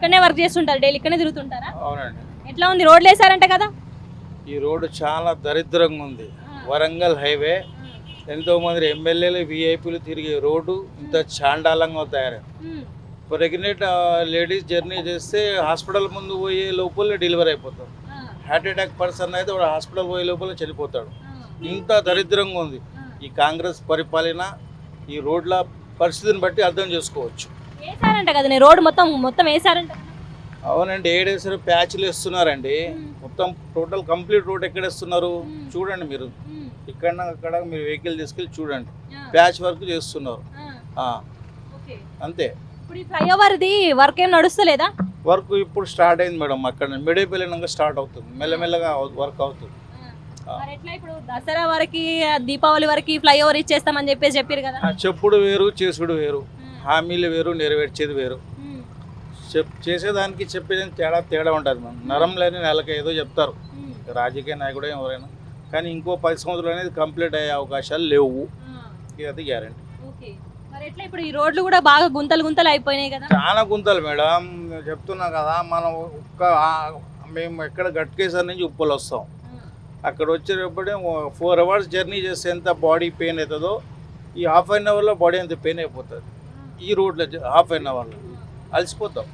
ఇక్కడనే వర్క్ చేస్తుంటారు, డైలీ ఇక్కడనే తిరుగుతుంటారా? అవునండి. ఎట్లా ఉంది, రోడ్లు వేసారంట కదా? ఈ రోడ్డు చాలా దరిద్రంగా ఉంది. వరంగల్ హైవే ఎంతోమంది ఎమ్మెల్యేలు విఐపీలు తిరిగే రోడ్డు ఇంత చాండాలంగా తయారైంది. ప్రెగ్నెంట్ లేడీస్ జర్నీ చేస్తే హాస్పిటల్ ముందు పోయే లోపల డెలివరీ అయిపోతారు. హార్ట్ అటాక్ పర్సన్ అయితే వాడు హాస్పిటల్ పోయే లోపల చనిపోతాడు. ఇంత దరిద్రంగా ఉంది ఈ కాంగ్రెస్ పరిపాలన. ఈ రోడ్ల పరిస్థితిని బట్టి అర్థం చేసుకోవచ్చు. వేసారంట కదా, నేను రోడ్డు మొత్తం వేసారంట. అవునండి, ఏడేసారు, ప్యాచ్లు వేస్తున్నారండి. మొత్తం టోటల్ కంప్లీట్ రోడ్ ఎక్కడ వేస్తున్నారు చూడండి మీరు. ఇక్కడ అక్కడ మీరు వెహికల్ తీసుకెళ్ళి చూడండి, ప్యాచ్ వర్క్ చేస్తున్నారు అంతే. ఇప్పుడు ఈ ఫ్లైఓవర్ది వర్క్ ఏం నడుస్తలేదా? వర్క్ ఇప్పుడు స్టార్ట్ అయింది మేడం. అక్కడ మిడేపల్లినాక స్టార్ట్ అవుతుంది, మెల్లమెల్లగా వర్క్ అవుతుంది. మరి ఎట్లా ఇప్పుడు దసరా వరకు దీపావళి వరకు ఫ్లైఓవర్ ఇచ్చేస్తామని చెప్పారు కదా? చెప్పుడు వేరు, చేసుడు వేరు. హామీలు వేరు, నెరవేర్చేది వేరు. చేసేదానికి చెప్పేదానికి తేడా ఉంటుంది మనం. నరం లేని నెలకి ఏదో చెప్తారు రాజకీయ నాయకుడు ఎవరైనా, కానీ ఇంకో 10 సంవత్సరాలు అనేది కంప్లీట్ అయ్యే అవకాశాలు లేవు. ఇది గ్యారెంటీ. మరి ఎట్లా ఇప్పుడు ఈ రోడ్లు కూడా బాగా గుంతలు అయిపోయినాయి కదా? చాలా గుంతలు మేడం, చెప్తున్నా కదా. మనం మేము ఎక్కడ గట్కేసర్ నుంచి ఉప్పలు వస్తాం, అక్కడ వచ్చేటప్పుడే 4 అవర్స్ జర్నీ చేస్తే ఎంత బాడీ పెయిన్ అవుతుందో ఈ ½ అన్ అవర్లో బాడీ అంత పెయిన్ అయిపోతుంది. ఈ రోడ్లో ½ అన్ అవర్లో అలసిపోతాం.